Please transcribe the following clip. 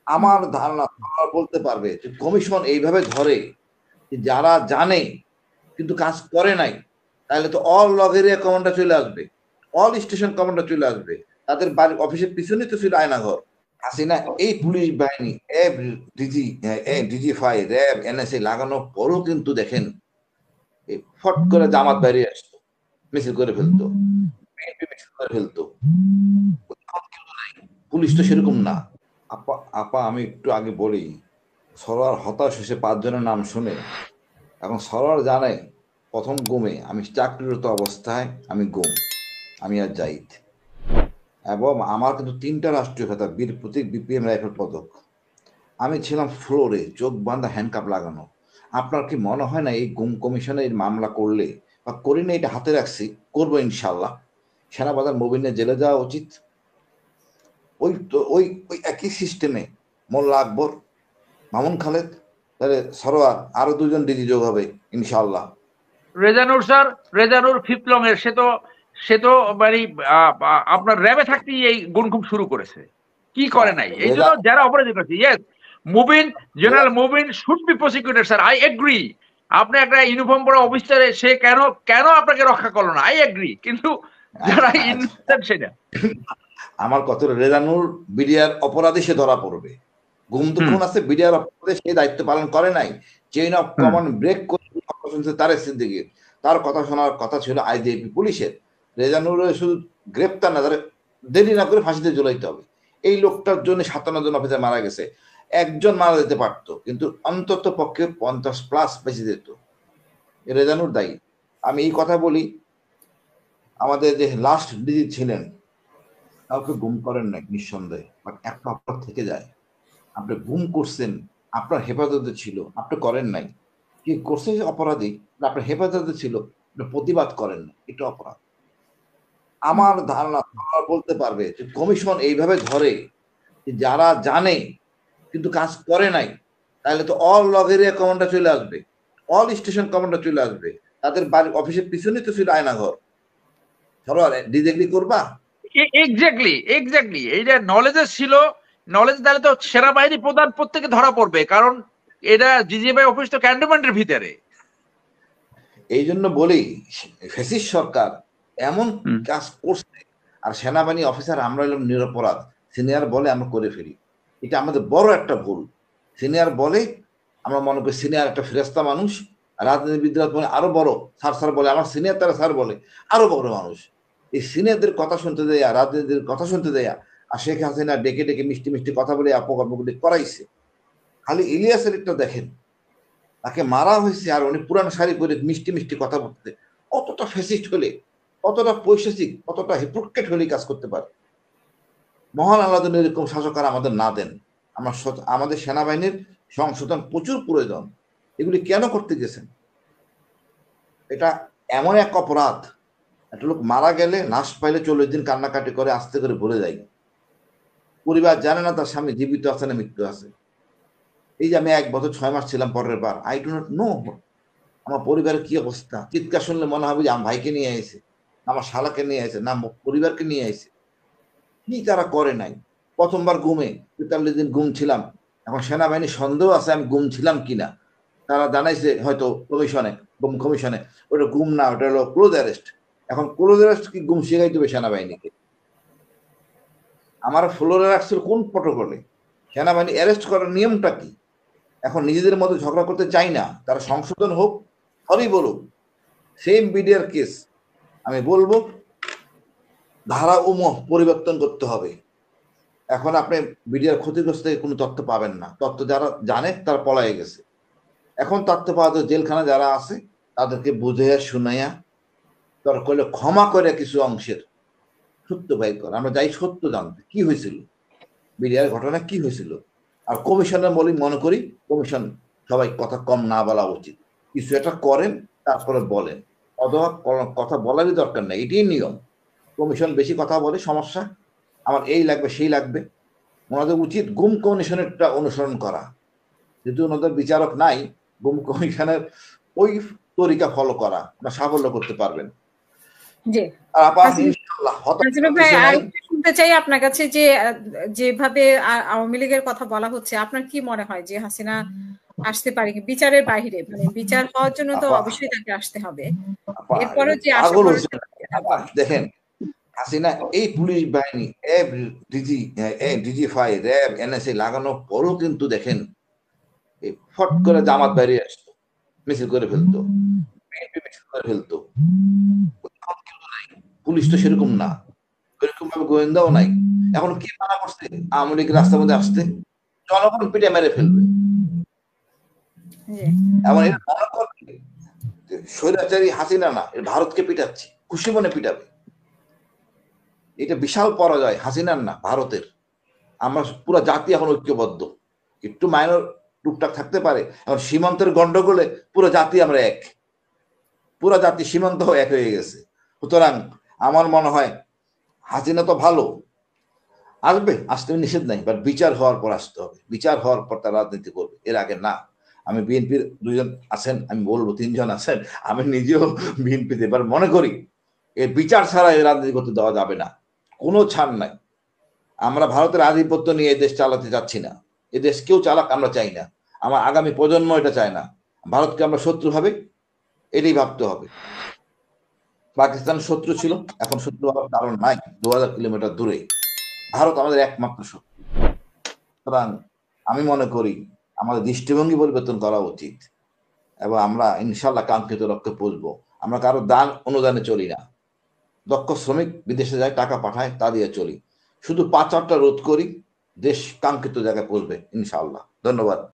আমার ধারণা বলতে পারবে যে কমিশন এইভাবে ধরে যারা জানে কিন্তু কাজ করে নাই, তাহলে তো অল লগ এরিয়া কমান্ডার চলে আসবে, অল স্টেশন কমান্ডার চলে আসবে, তাদের বাড়ির অফিসের পিছনে তো ছিল আয়নাঘর। হাসিনা এই পুলিশ বাহিনী ডিজি5 র্যাব এনএসএ লাগানোর পরও কিন্তু দেখেন ফট করে জামাত বাইরে আসতো, মিছিল করে ফেলতো, মিছিল করে ফেলতো। পুলিশ তো সেরকম না। আপা আপা আমি একটু আগে বলি, সরার হতাশ হয়েছে 5 জনের নাম শুনে। এখন সরার জানে প্রথম গুমে আমি চাকরিরত অবস্থায় আমি গুম, আমি আর জাহিদ, এবং আমার কিন্তু 3টা রাষ্ট্রীয় খেতাব, বীর প্রতীক, বিপিএম রাইফেল পদক। আমি ছিলাম ফ্লোরে, চোখ বাঁধা, হ্যান্ডকাপ লাগানো। আপনার কি মনে হয় না এই গুম কমিশনে এই মামলা করলে বা করি না, এটা হাতে রাখছি, করবো ইনশাল্লাহ, সেনাবাজার মুবিনের জেলে যাওয়া উচিত? ওই তো ওই ওই একই সিস্টেমে মোল্লা আকবর, মামুন খালেদ, তাহলে সরোয়ার, আরো 2জন ডিজি যোগ হবে ইনশাল্লাহ। রেজানুর স্যার, রেজানুর ফিফলং এর সে তো মানে আপনার র্যাবে থাকতেই এই গুনখুম শুরু করেছে, কি করে নাই, এই জন্য যারা অপরাধী করেছে। Yes, Mubin, general Mubin should be prosecuted sir, I agree. আপনি একটা ইউনিফর্ম পরা অফিসারে, সে কেন কেন আপনাকে রক্ষা করলো না, আই এগ্রি, কিন্তু যারা ইনসেন্ট সেটা। আমার কত, রেজানুর বিডিআর অপরাধী, সে ধরা পড়বে। গুম তো খুন আছে, বিডিআর অপরাধে সে দায়িত্ব পালন করে নাই, চেইন অফ কমান্ড ব্রেক করে তারেক সিদ্দিকীর, তার কথা শোনার কথা ছিল আইজিপি পুলিশের। রেজানুর শুধু গ্রেপ্তার না, তার দেরি না করে ফাঁসিতে ঝুলাইতে হবে। এই লোকটার জন্য 57 জন অফিসার মারা গেছে, একজন মারা যেতে পারত, কিন্তু অন্তত পক্ষে 50+ বেঁচে যেত। রেজানুর দায়ী। আমি এই কথা বলি, আমাদের যে লাস্ট ডিজিট ছিলেন, কাউকে গুম করেন না নিঃসন্দেহে, বাট একটা অপরাধ থেকে যায়। আপনি গুম করছেন, আপনার হেফাজতে ছিল, আপনি করেন নাই, কি করছে অপরাধী, আপনার হেফাজতে ছিল, আপনি প্রতিবাদ করেন না, এটা অপরাধ। আমার ধারণা বলতে পারবে যে কমিশন এইভাবে ধরে যারা জানে কিন্তু কাজ করে নাই, তাহলে তো অল লগ এরিয়া কমান্ডার চলে আসবে, অল স্টেশন কমান্ডার চলে আসবে, তাদের বাড়ির অফিসের পিছনে তো ছিল আয়নাঘর। সরোয়ার ডিসএগ্রি করবা? এক্স্যাক্টলি, এক্স্যাক্টলি, এইটা নলেজের ছিল, নলেজ তাহলে তো সেনাবাহিনী প্রধান প্রত্যেকে ধরা পড়বে, কারণ এটা জিজিএফআই অফিস তো ক্যান্টনমেন্টের ভিতরে। এই জন্য বলি, ফ্যাসিস্ট সরকার এমন কাজ করছে, আর সেনাবাহিনী অফিসার আমরা হলাম নিরপরাধ, সিনিয়র বলে আমরা করে ফেলি, এটা আমাদের বড় একটা ভুল। সিনিয়র বলে আমরা মনে করি সিনিয়র একটা ফেরেস্তা মানুষ, রাজনীতিবিদরা বলে আরো বড়, স্যার স্যার বলে, আমার সিনিয়র তারা স্যার বলে আরো বড় মানুষ। এই সিনিয়রদের কথা শুনতে দেয়া, রাজনীতির কথা শুনতে দেয়া, আর শেখ হাসিনা ডেকে ডেকে মিষ্টি মিষ্টি কথা বলে অপকর্মগুলি করাইছে। খালি ইলিয়াসের একটা দেখেন, তাকে মারা হয়েছে আর উনি পুরানো শাড়ি পরে মিষ্টি মিষ্টি কথা বলতে, কতটা ফ্যাসিস্ট হলে, কতটা পৈশাচিক, কতটা হিপোক্রেট হলে কাজ করতে পারে। মহান আল্লাহ যেন এরকম শাসক আর আমাদের না দেন। আমরা আমাদের সেনাবাহিনীর সংশোধন প্রচুর প্রয়োজন। এগুলি কেন করতে গেছেন? এটা এমন এক অপরাধ, একটা লোক মারা গেলে লাশ পাইলে 40 দিন কান্নাকাটি করে, আস্তে করে ভুলে যায়, পরিবার জানে না তার স্বামী জীবিত আছে না মৃত্যু আছে। এই যে আমি 1 বছর 6 মাস ছিলাম পরের বার, আই ডো নট নো আমার পরিবারের কি অবস্থা। চিৎকার শুনলে মনে হবে যে আমার ভাইকে নিয়ে আইছে, আমার শালাকে নিয়ে আইছে, না পরিবারকে নিয়ে আইছে। কি তারা করে নাই? প্রথমবার গুমে 43 দিন গুম ছিলাম, এখন সেনাবাহিনীর সন্দেহ আছে আমি গুম ছিলাম কিনা। তারা জানাইছে হয়তো কমিশনে, গুম কমিশনে, ওটা গুম না, ওটা হলো ক্লোজ অ্যারেস্ট। এখন ক্লোজ অ্যারেস্ট কি গুম শিখাই দেবে সেনাবাহিনীকে? আমার ফ্লোরে রাখছিল কোন প্রটোকলে? সেনাবাহিনী অ্যারেস্ট করার নিয়মটা কি? এখন নিজেদের মধ্যে ঝগড়া করতে চাই না, তারা সংশোধন হোক, সরি বলুক, সেম বিডিআর কেস। আমি বলবো ধারা পরিবর্তন করতে হবে। এখন আপনি বিডিআর ক্ষতিগ্রস্ত থেকে কোনো তথ্য পাবেন না, তথ্য যারা জানে তারা পলায়ে গেছে। এখন তথ্য পাওয়া যায় জেলখানা যারা আছে তাদেরকে বুঝাইয়া শুনাইয়া দরকার হলে ক্ষমা করে কিছু অংশের সত্য বাইর করা, আমরা যাই সত্য জানতে কি হয়েছিল, বিডিআর ঘটনা কি হয়েছিল। আর কমিশনের বলি মনে করি কমিশন সবাই কথা কম না বলা উচিত, কিছু একটা করেন তারপরে বলেন, অথবা কথা বলারই দরকার নেই, এটাই নিয়ম। কমিশন বেশি কথা বলে সমস্যা, আমার এই লাগবে সেই লাগবে। ওনাদের উচিত গুম কমিশনেরটা অনুসরণ করা, যেহেতু ওনাদের বিচারক নাই, গুম কমিশনের ওই তরিকা ফলো করা, বা সাফল্য করতে পারবেন। জি আর আপা ইনশাআল্লাহ হতাশ কিছু নাই। শুনতে চাই আপনার কাছে যে যেভাবে আওয়ামী লীগের কথা বলা হচ্ছে, আপনার কি মনে হয় যে হাসিনা আসতে পারে কি বিচারের বাইরে? মানে বিচার হওয়ার জন্য তো অবশ্যই তাকে আসতে হবে, এরপরেও যে আশা দেখেন হাসিনা এই পুলিশ বাহিনী ডিজি5 র্যাব এনএসএ লাগানোর পরও কিন্তু দেখেন ফট করে জামাত বাইরে আসতো, মিছিল করে ফেলতো, মিছিল করে ফেলতো। পুলিশ তো সেরকম না, এরকম ভাবে গোয়েন্দাও নাই। এখন কি মানা করছে আওয়ামী লীগ রাস্তার মধ্যে আসতে? জনগণ পিটে মেরে ফেলবে। এমন স্বৈরাচারী হাসিনা না, ভারতকে পিটাচ্ছে, খুশি মনে পিটাবে। এটা বিশাল পরাজয় হাসিনার না, ভারতের। আমরা পুরো জাতি এখন ঐক্যবদ্ধ। একটু মাইনর টুকটাক থাকতে পারে, এখন সীমান্তের গন্ডগোলে পুরো জাতি আমরা এক, পুরো জাতি সীমান্ত এক হয়ে গেছে। সুতরাং আমার মনে হয় হাসিনা তো ভালো, আসবে, আসতে নিষেধ নাই, বাট বিচার হওয়ার পর আসতে হবে। বিচার হওয়ার পর তারা রাজনীতি করবে, এর আগে না। আমি বিএনপির 2 জন আছেন, আমি বলবো 3 জন আছেন, আমি নিজেও বিএনপিতে, এবার মনে করি এর বিচার ছাড়া এর রাজনীতি করতে দেওয়া যাবে না, কোনো ছাড় নাই। আমরা ভারতের আধিপত্য নিয়ে এই দেশ চালাতে চাচ্ছি না, এ দেশ কেউ চালাক আমরা চাই না, আমার আগামী প্রজন্ম এটা চায় না। ভারতকে আমরা শত্রু ভাবে, এটাই ভাবতে হবে। পাকিস্তান শত্রু ছিল, এখন শত্রু হওয়ার কারণ নাই, 2000 কিলোমিটার দূরে। ভারত আমাদের একমাত্র শত্রু। সুতরাং আমি মনে করি আমাদের দৃষ্টিভঙ্গি পরিবর্তন করা উচিত, এবং আমরা ইনশাল্লাহ কাঙ্ক্ষিত লক্ষ্যে পৌঁছবো। আমরা কারো দান অনুদানে চলি না, দক্ষ শ্রমিক বিদেশে যায়, টাকা পাঠায়, তা দিয়ে চলি। শুধু পাচারটা রোধ করি, দেশ কাঙ্ক্ষিত জায়গায় পৌঁছবে ইনশাআল্লাহ। ধন্যবাদ।